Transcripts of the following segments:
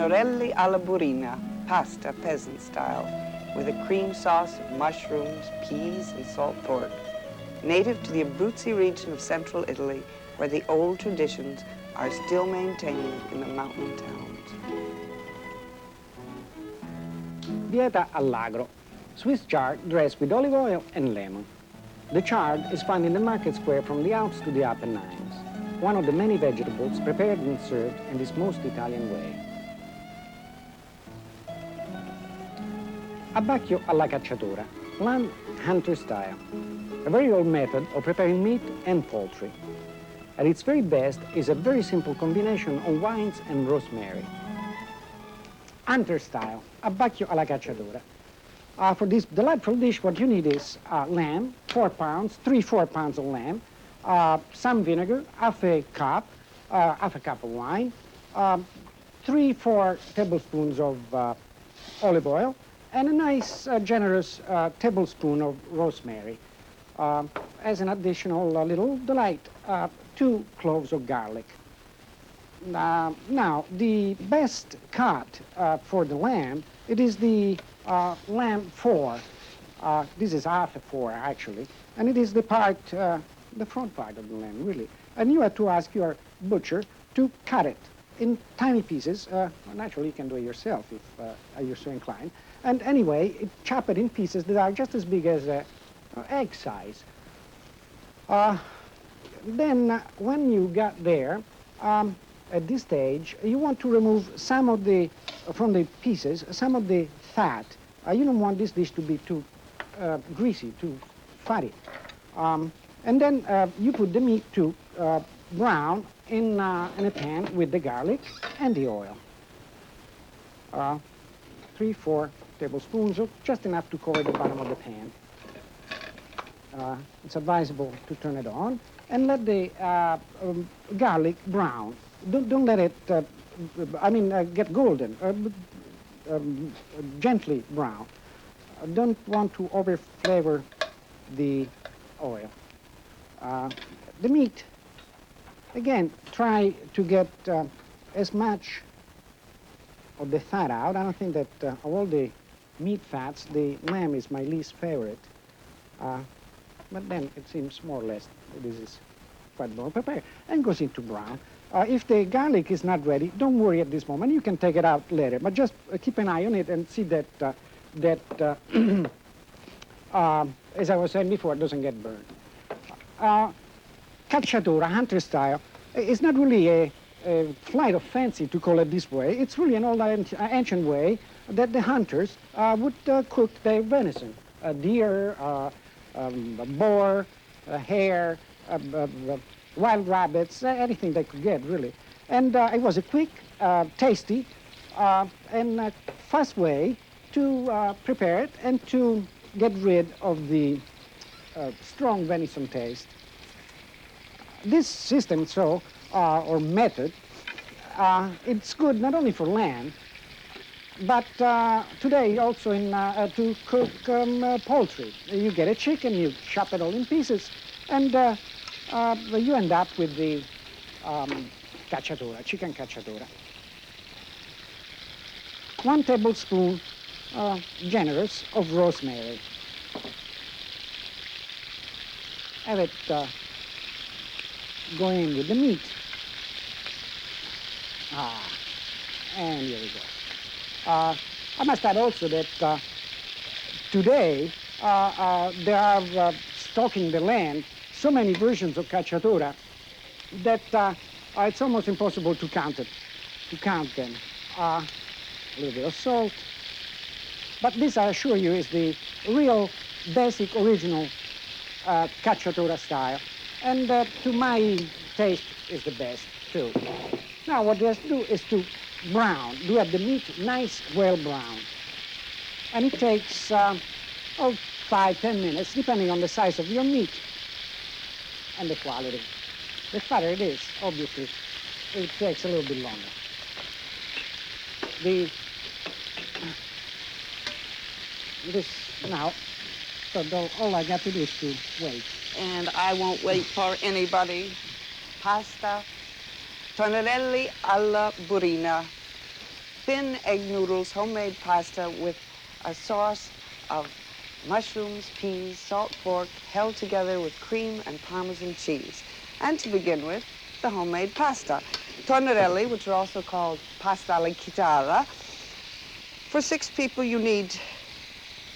Tornarelli alla burina, pasta peasant style, with a cream sauce of mushrooms, peas, and salt pork. Native to the Abruzzi region of central Italy, where the old traditions are still maintained in the mountain towns. Dieta all'agro, Swiss chard dressed with olive oil and lemon. The chard is found in the market square from the Alps to the Apennines, one of the many vegetables prepared and served in this most Italian way. Abbacchio alla cacciatora, lamb hunter style, a very old method of preparing meat and poultry. At its very best is a very simple combination of wines and rosemary. Hunter style, abbacchio alla cacciatora. For this delightful dish, what you need is lamb, 4 pounds, 3-4 pounds of lamb, some vinegar, half a cup of wine, 3-4 tablespoons of olive oil, and a nice, generous tablespoon of rosemary. As an additional little delight, 2 cloves of garlic. Now, the best cut for the lamb, it is the lamb 4. This is half a 4, actually. And it is the part, the front part of the lamb, really. And you have to ask your butcher to cut it in tiny pieces. Naturally, you can do it yourself if you're so inclined. And anyway, chop it in pieces that are just as big as egg size. Then, when you got there, at this stage, you want to remove some of the, from the pieces, some of the fat. You don't want this dish to be too greasy, too fatty. And then you put the meat to brown in a pan with the garlic and the oil. 3-4 tablespoons, or just enough to cover the bottom of the pan. It's advisable to turn it on and let the garlic brown. Don't let it, get golden, gently brown. Don't want to over-flavor the oil. The meat, again, try to get as much of the fat out. I don't think that of all the meat fats, the lamb is my least favorite. But then it seems more or less this is quite well prepared and goes into brown. If the garlic is not ready, don't worry at this moment. You can take it out later, but just keep an eye on it and see that, as I was saying before, it doesn't get burned. Cacciatora, hunter style, is not really a flight of fancy to call it this way. It's really an old ancient way that the hunters would cook their venison. Deer, boar, hare, wild rabbits, anything they could get, really. And it was a quick, tasty, and fast way to prepare it and to get rid of the strong venison taste. This system, or method, it's good not only for lamb, but today also to cook poultry. You get a chicken, you chop it all in pieces, and you end up with the cacciatora, chicken cacciatora. 1 tablespoon generous of rosemary. Have it go in with the meat. And here we go. I must add also that today there are stocking the land so many versions of cacciatora that it's almost impossible to count them. A little bit of salt. But this, I assure you, is the real basic original cacciatora style. And to my taste is the best too. Now what you have to do is to brown. You have the meat nice, well brown. And it takes 5-10 minutes, depending on the size of your meat and the quality. The fatter it is, obviously, it takes a little bit longer. So all I got to do is to wait. And I won't wait for anybody. Pasta, tornarelli alla burina, thin egg noodles, homemade pasta with a sauce of mushrooms, peas, salt pork, held together with cream and Parmesan cheese. And to begin with, the homemade pasta. Tornarelli, which are also called pasta alla chitarra. For 6 people, you need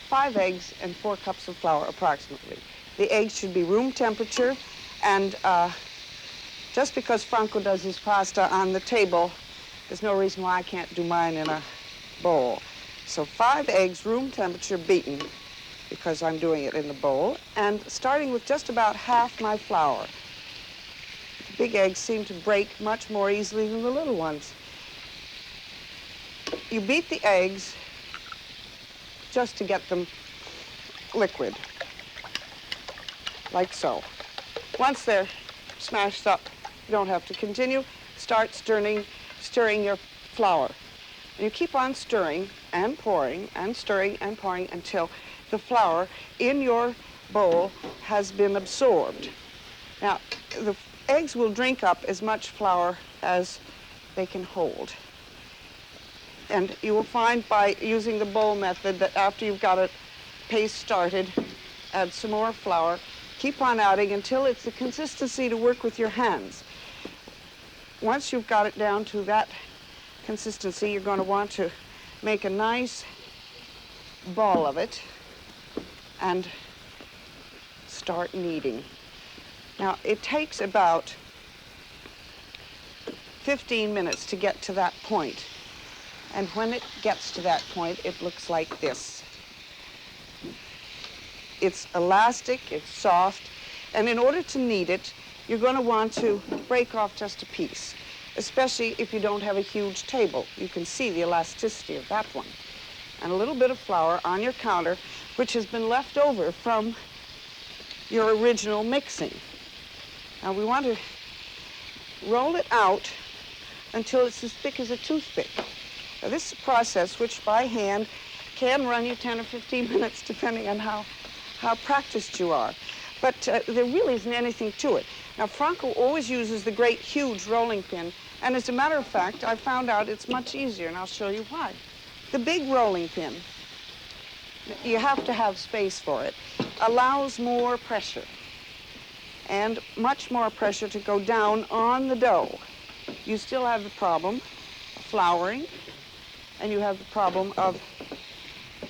5 eggs and 4 cups of flour, approximately. The eggs should be room temperature, and just because Franco does his pasta on the table, there's no reason why I can't do mine in a bowl. So 5 eggs, room temperature, beaten, because I'm doing it in the bowl, and starting with just about half my flour. The big eggs seem to break much more easily than the little ones. You beat the eggs just to get them liquid, like so. Once they're smashed up, you don't have to continue. Start stirring your flour. And you keep on stirring and pouring and stirring and pouring until the flour in your bowl has been absorbed. Now, the eggs will drink up as much flour as they can hold. And you will find by using the bowl method that after you've got a paste started, add some more flour, keep on adding until it's the consistency to work with your hands. Once you've got it down to that consistency, you're going to want to make a nice ball of it and start kneading. Now, it takes about 15 minutes to get to that point. And when it gets to that point, it looks like this. It's elastic, it's soft, and in order to knead it, you're going to want to break off just a piece, especially if you don't have a huge table. You can see the elasticity of that one. And a little bit of flour on your counter, which has been left over from your original mixing. Now we want to roll it out until it's as thick as a toothpick. Now this is a process which by hand can run you 10 or 15 minutes depending on how practiced you are. But there really isn't anything to it. Now Franco always uses the great huge rolling pin, and as a matter of fact I found out it's much easier, and I'll show you why. The big rolling pin, you have to have space for it, allows more pressure and much more pressure to go down on the dough. You still have the problem of flouring, and you have the problem of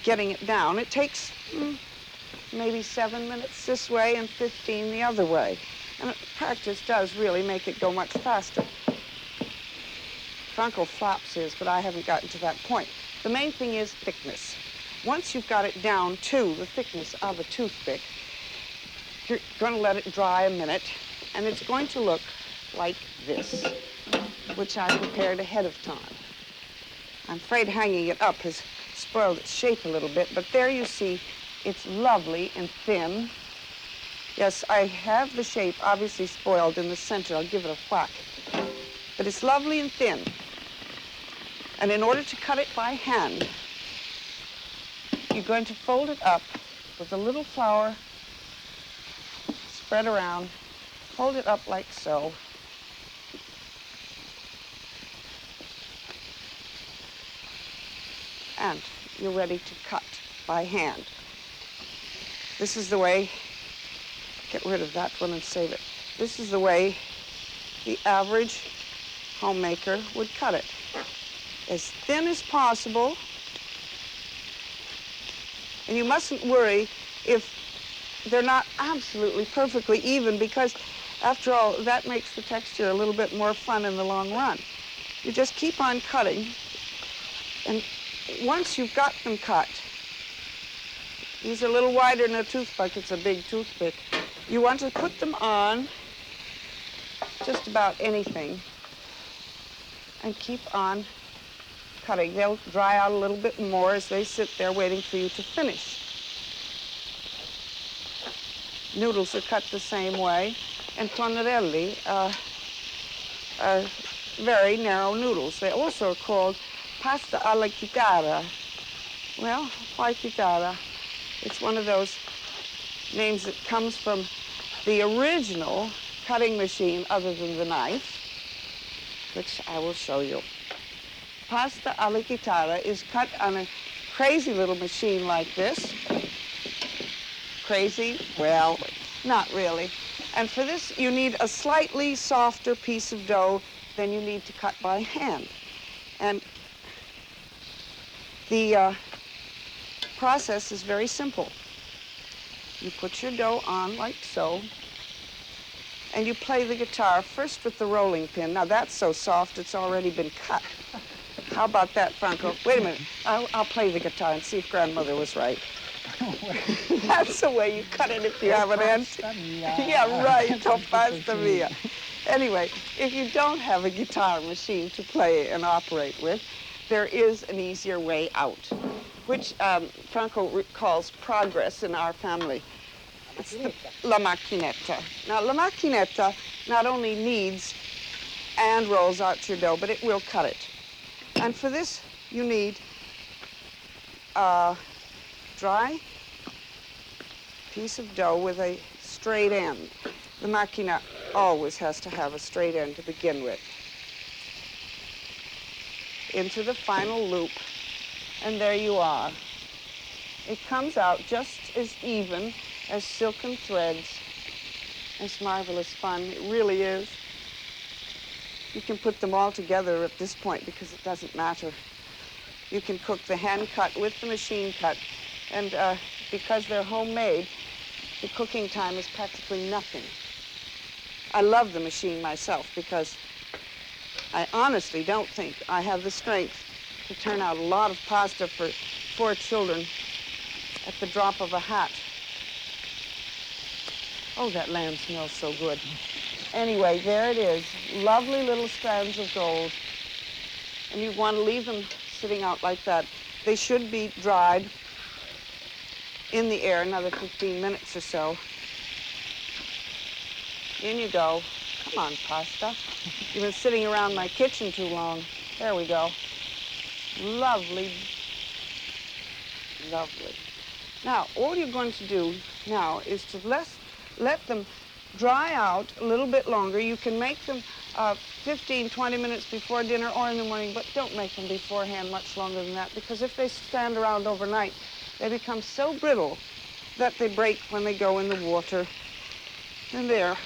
getting it down. It takes maybe 7 minutes this way and 15 the other way. And practice does really make it go much faster. Franco flaps his, but I haven't gotten to that point. The main thing is thickness. Once you've got it down to the thickness of a toothpick, you're going to let it dry a minute, and it's going to look like this, which I prepared ahead of time. I'm afraid hanging it up has spoiled its shape a little bit, but there you see it's lovely and thin. Yes, I have the shape obviously spoiled in the center. I'll give it a whack. But it's lovely and thin. And in order to cut it by hand, you're going to fold it up with a little flour spread around, hold it up like so. And you're ready to cut by hand. This is the way, get rid of that one and save it. This is the way the average homemaker would cut it. As thin as possible. And you mustn't worry if they're not absolutely perfectly even, because after all, that makes the texture a little bit more fun in the long run. You just keep on cutting, and once you've got them cut, these are a little wider than a toothpick. It's a big toothpick. You want to put them on just about anything and keep on cutting. They'll dry out a little bit more as they sit there waiting for you to finish. Noodles are cut the same way, and tornarelli are very narrow noodles. They also are called pasta alla chitarra. Well, why chitarra? It's one of those names that comes from the original cutting machine other than the knife, which I will show you. pasta alla chitarra is cut on a crazy little machine like this. Crazy? Well, not really. And for this, you need a slightly softer piece of dough than you need to cut by hand. And the process is very simple. You put your dough on like so, and you play the guitar first with the rolling pin. Now that's so soft it's already been cut. How about that, Franco? Wait a minute. I'll play the guitar and see if Grandmother was right. That's the way you cut it if you have an ant. Yeah, right. Oh, pasta mia. Anyway, if you don't have a guitar machine to play and operate with, there is an easier way out, which Franco calls progress in our family. It's the la macchinetta. Now, la macchinetta not only kneads and rolls out your dough, but it will cut it. And for this, you need a dry piece of dough with a straight end. The macchina always has to have a straight end to begin with. Into the final loop, and there you are. It comes out just as even as silken threads. It's marvelous fun, it really is. You can put them all together at this point because it doesn't matter. You can cook the hand cut with the machine cut, and because they're homemade, the cooking time is practically nothing. I love the machine myself because I honestly don't think I have the strength to turn out a lot of pasta for 4 children at the drop of a hat. Oh, that lamb smells so good. Anyway, there it is. Lovely little strands of gold. And you want to leave them sitting out like that. They should be dried in the air another 15 minutes or so. In you go. Come on, pasta. You've been sitting around my kitchen too long. There we go. Lovely. Lovely. Now, all you're going to do now is to let them dry out a little bit longer. You can make them 15, 20 minutes before dinner or in the morning, but don't make them beforehand much longer than that, because if they stand around overnight, they become so brittle that they break when they go in the water. And there.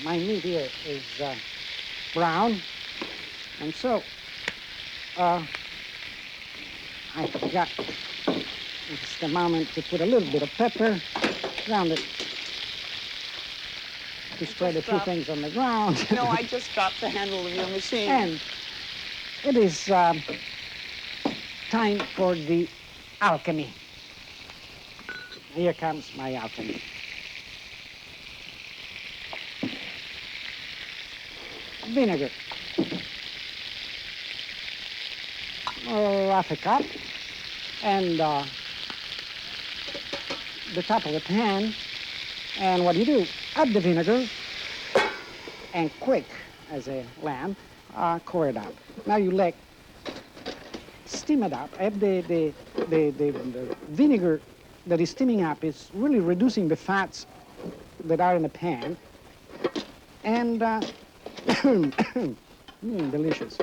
My meat here is brown, and so I forgot. It's the moment to put a little bit of pepper around it, to spread a few things on the ground. No, I just dropped the handle of your machine. And it is time for the alchemy. Here comes my alchemy. Vinegar. Half a cup. And the top of the pan. And what you do, add the vinegar, and quick as a lamb, pour it out. Now you steam it up. The vinegar that is steaming up is really reducing the fats that are in the pan. And delicious.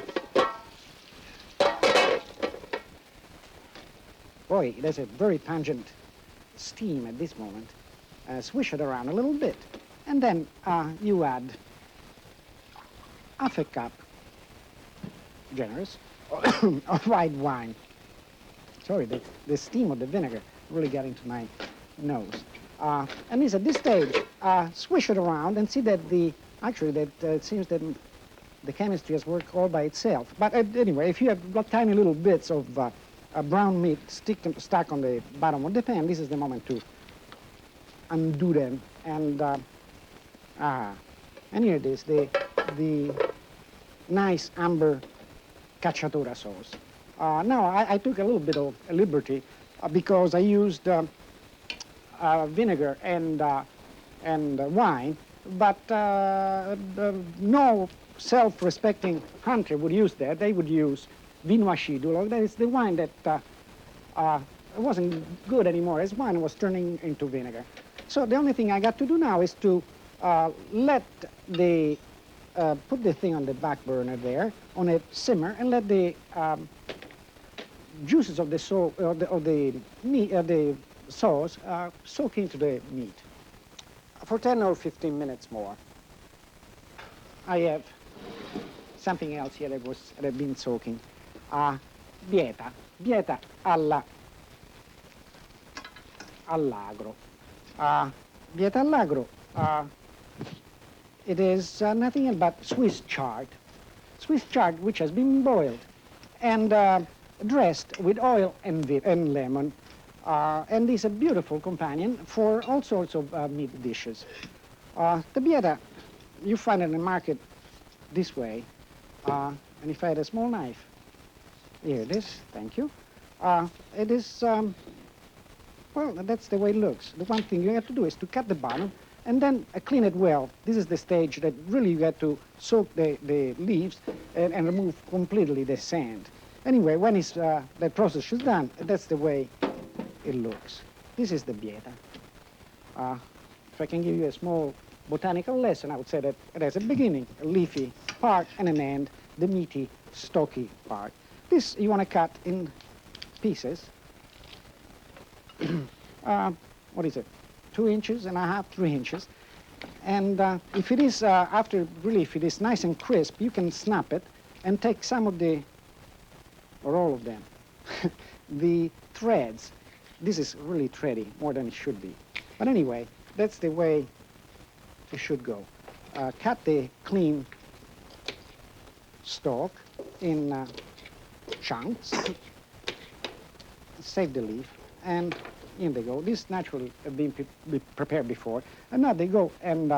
Boy, there's a very pungent steam at this moment. Swish it around a little bit. And then you add half a cup, generous, of white wine. Sorry, the steam of the vinegar really got into my nose. And it's at this stage, swish it around and see that it seems that the chemistry has worked all by itself. But anyway, if you have got tiny little bits of brown meat stuck on the bottom of the pan, this is the moment to undo them. And here it is, the nice amber cacciatora sauce. Now, I took a little bit of a liberty because I used vinegar and wine, but no self-respecting hunter would use that. They would use vino acidulo. That is the wine that wasn't good anymore. As wine was turning into vinegar. So the only thing I got to do now is to let the put the thing on the back burner there, on a simmer, and let the juices of the the sauce soak into the meat for 10 or 15 minutes more. I have something else here that had been soaking. Bieta all'agro. Bieta all'agro. It is nothing but Swiss chard. Swiss chard which has been boiled and dressed with oil and lemon, and is a beautiful companion for all sorts of meat dishes. The bieta, you find it in the market this way, and if I had a small knife, here it is, thank you. It is, well, that's the way it looks. The one thing you have to do is to cut the bottom and then clean it well. This is the stage that really you have to soak the leaves and remove completely the sand. Anyway, when the process is done, that's the way it looks. This is the bieta. If I can give you a small botanical lesson, I would say that it has a beginning, a leafy part, and an end, the meaty, stocky part. This you want to cut in pieces. What is it? 2.5 inches, 3 inches. And if it is, after relief, it is nice and crisp, you can snap it and take some of the, or all of them, the threads. This is really thready, more than it should be. But anyway, that's the way it should go. Cut the clean stalk in chunks, save the leaf, and in they go. This naturally have been prepared before, and now they go and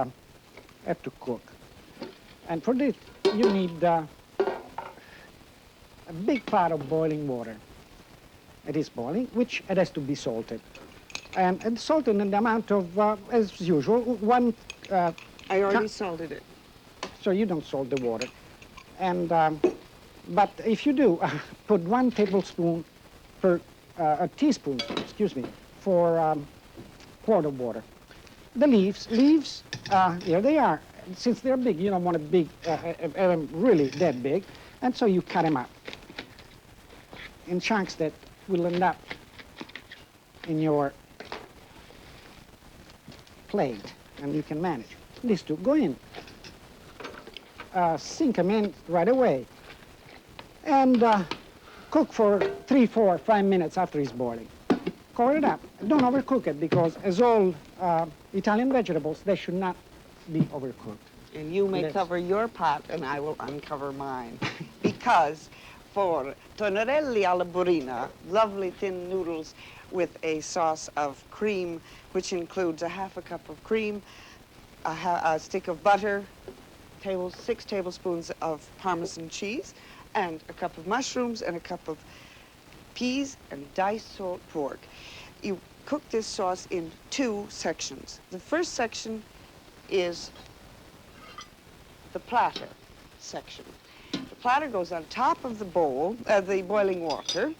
have to cook. And for this, you need a big pot of boiling water. It is boiling, which it has to be salted. And salted in the amount of, as usual, one... I already salted it. So you don't salt the water. And, but if you do, put 1 tablespoon per, a teaspoon, excuse me, for quart of water. The leaves, here they are. Since they're big, you don't want a big, really that big, and so you cut them up in chunks that will end up in your plate, and you can manage. These two go in, sink them in right away, and cook for 3, 4, 5 minutes after it's boiling. Cover it up. Don't overcook it, because as all Italian vegetables, they should not be overcooked. And you may cover your pot, and I will uncover mine. Because for tonerelli alla burina, lovely thin noodles with a sauce of cream, which includes a 1/2 cup of cream, a stick of butter, 6 tablespoons of Parmesan cheese, and a cup of mushrooms, and a cup of peas, and diced salt pork. You cook this sauce in 2 sections. The first section is the platter section. The platter goes on top of the bowl, the boiling water,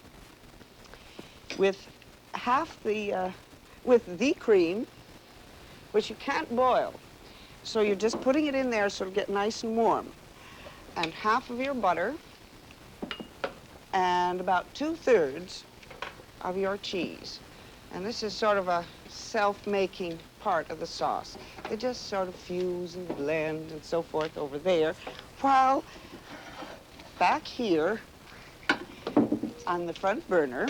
with with the cream, which you can't boil. So you're just putting it in there so it'll get nice and warm. And 1/2 of your butter, and about 2/3 of your cheese. And this is sort of a self-making part of the sauce. They just sort of fuse and blend and so forth over there, while back here on the front burner,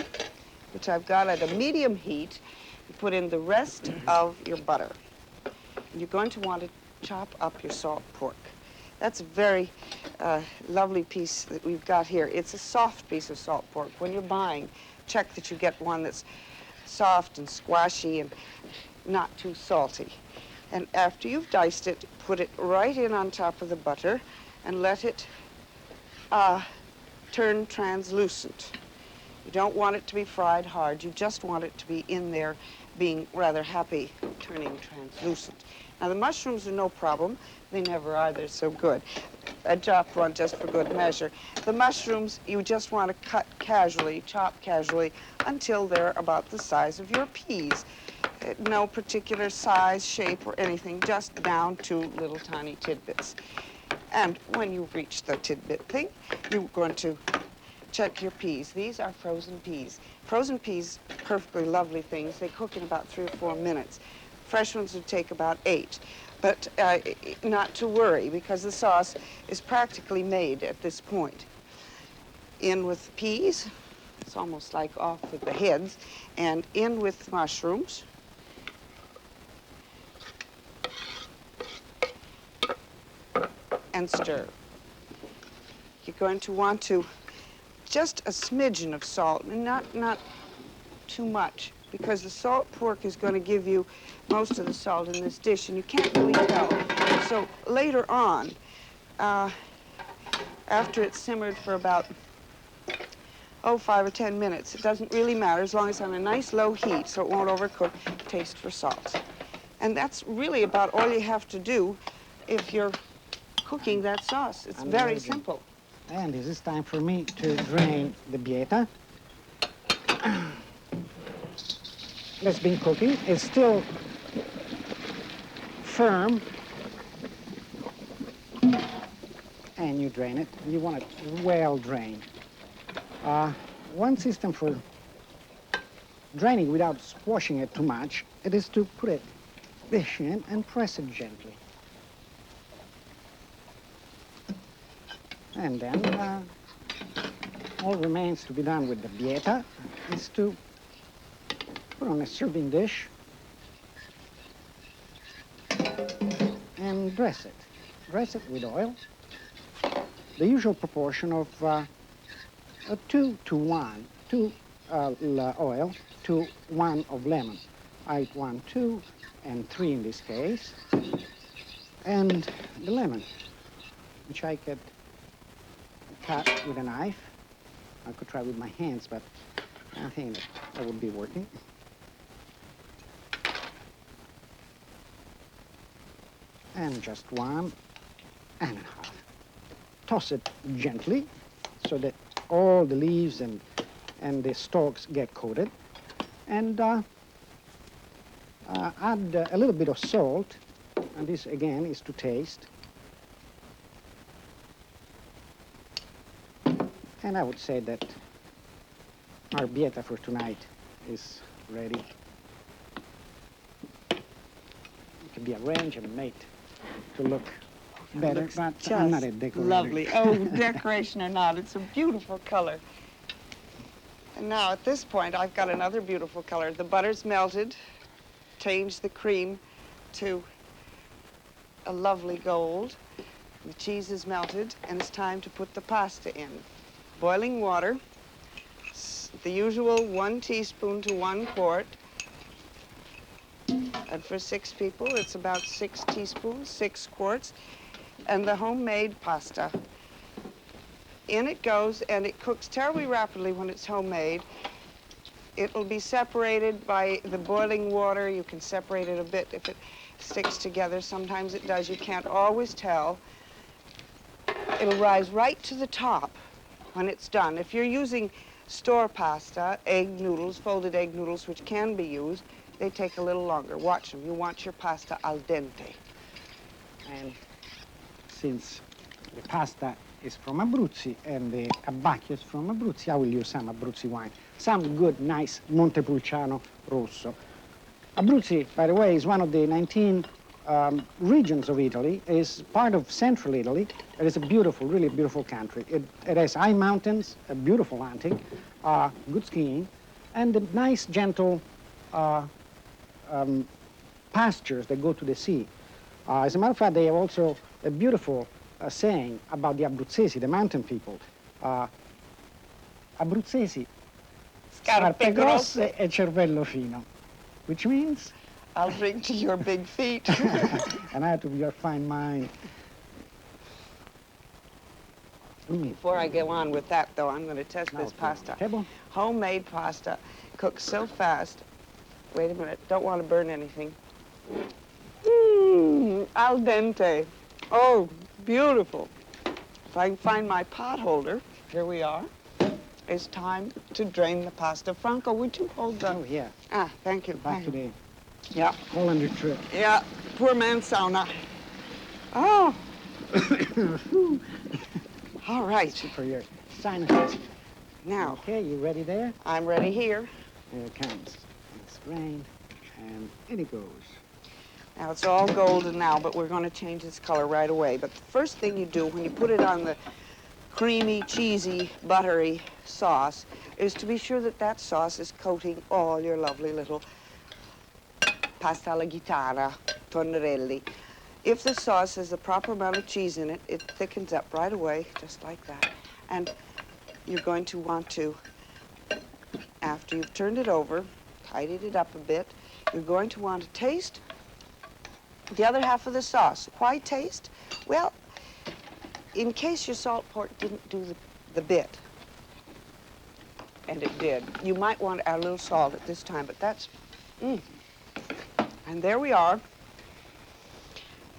which I've got at a medium heat, you put in the rest of your butter. And you're going to want to chop up your salt pork. That's a very lovely piece that we've got here. It's a soft piece of salt pork. When you're buying, check that you get one that's soft and squashy and not too salty. And after you've diced it, put it right in on top of the butter and let it turn translucent. You don't want it to be fried hard. You just want it to be in there being rather happy, turning translucent. Now, the mushrooms are no problem. They never are. They're so good. I dropped one just for good measure. The mushrooms, you just want to cut casually, chop casually, until they're about the size of your peas. No particular size, shape, or anything, just down to little tiny tidbits. And when you reach the tidbit thing, you're going to check your peas. These are frozen peas. Frozen peas, perfectly lovely things. They cook in about 3 or 4 minutes. Fresh ones would take about 8. But not to worry, because the sauce is practically made at this point. In with peas. It's almost like off with the heads. And in with mushrooms. And stir. You're going to want to just a smidgen of salt, and not too much, because the salt pork is going to give you most of the salt in this dish, and you can't really tell. So later on, after it's simmered for about 5 or 10 minutes, it doesn't really matter as long as it's on a nice low heat so it won't overcook. Taste for salt. And that's really about all you have to do if you're cooking that sauce. It's very simple. And this is time for me to drain the bieta. That's been cooking. It's still firm. And you drain it. You want it well drained. One system for draining without squashing it too much, it is to put it dish in and press it gently. And then all remains to be done with the bieta is to put on a serving dish and dress it. Dress it with oil. The usual proportion of 2 to 1, 2 oil to 1 of lemon. I 1, 2, and 3 in this case. And the lemon, which I could cut with a knife. I could try with my hands, but I think that would be working. And just 1 and a half. Toss it gently so that all the leaves and the stalks get coated. And add a little bit of salt, and this again is to taste. And I would say that our bieta for tonight is ready. It can be arranged and made to look better, but I'm not a decorator. Lovely. Oh, decoration or not, it's a beautiful color. And now at this point, I've got another beautiful color. The butter's melted, changed the cream to a lovely gold. The cheese is melted, and it's time to put the pasta in. Boiling water, the usual 1 teaspoon to 1 quart. And for 6 people, it's about 6 teaspoons, 6 quarts. And the homemade pasta. In it goes, and it cooks terribly rapidly when it's homemade. It'll be separated by the boiling water. You can separate it a bit if it sticks together. Sometimes it does. You can't always tell. It'll rise right to the top when it's done. If you're using store pasta, egg noodles, folded egg noodles, which can be used, they take a little longer. Watch them. You want your pasta al dente. And since the pasta is from Abruzzi and the abbacchio is from Abruzzi, I will use some Abruzzi wine. Some good, nice Montepulciano Rosso. Abruzzi, by the way, is one of the 19 regions of Italy. It is part of central Italy. It is a beautiful, really beautiful country. It has high mountains, a beautiful hunting, good skiing, and the nice, gentle pastures that go to the sea. As a matter of fact, they have also a beautiful saying about the Abruzzesi, the mountain people. Abruzzesi, scarpe grosse e cervello fino, which means? I'll drink to your big feet. And I to your fine mind. Before I go on with that, though, I'm going to test this pasta. Homemade pasta cooks so fast. Wait a minute, don't want to burn anything. Al dente. Oh, beautiful. If I can find my pot holder, here we are. It's time to drain the pasta. Franco, would you hold the... Oh, yeah. Ah, thank you. Back today. Yeah. All under trip. Yeah, poor man sauna. Oh, All right. For your sinuses. Now, Okay, you ready there? I'm ready here. Here it comes. It's grained, and in it goes. Now, it's all golden now, but we're going to change its color right away. But the first thing you do when you put it on the creamy, cheesy, buttery sauce is to be sure that that sauce is coating all your lovely little pasta alla gitana, tonnerelli. If the sauce has the proper amount of cheese in it, it thickens up right away, just like that. And you're going to want to, after you've turned it over, tidied it up a bit, you're going to want to taste the other half of the sauce. Why taste? Well, in case your salt pork didn't do the bit, and it did, you might want to add a little salt at this time, but that's, And there we are.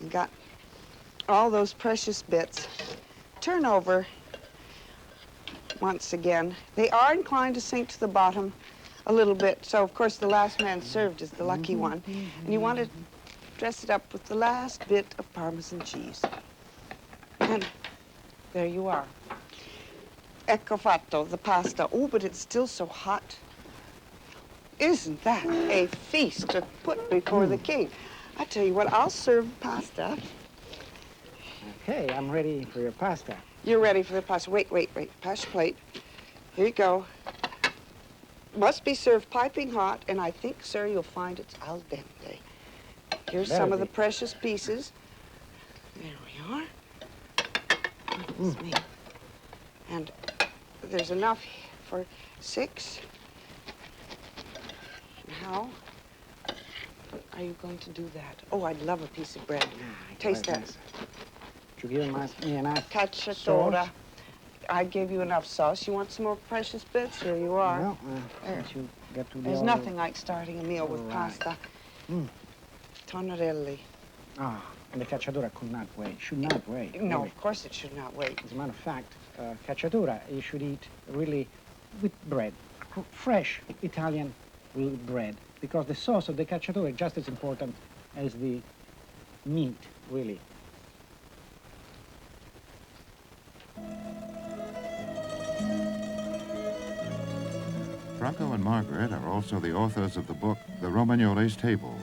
You got all those precious bits. Turn over once again. They are inclined to sink to the bottom a little bit, so of course the last man served is the lucky one. And you want to dress it up with the last bit of Parmesan cheese. And there you are. Ecco fatto, the pasta. Oh, but it's still so hot. Isn't that a feast to put before the king? I tell you what, I'll serve pasta. Okay, I'm ready for your pasta. You're ready for the pasta. Wait. Pass your plate. Here you go. Must be served piping hot, and I think, sir, you'll find it's al dente. Here's some of the precious pieces. There we are. Goodness me. And there's enough for 6. How are you going to do that? Oh, I'd love a piece of bread. Taste that. To give me enough Cacciatora. sauce. I gave you enough sauce. You want some more precious bits? Here you are. Well, you get to There's nothing like starting a meal with pasta. Tonnerelli. Ah, and the cacciatura could not wait. Should not wait. No, really. of course it should not wait. As a matter of fact, cacciatura you should eat really with bread, fresh Italian bread, because the sauce of the cacciatura is just as important as the meat, really. Franco and Margaret are also the authors of the book, The Romagnolis Table.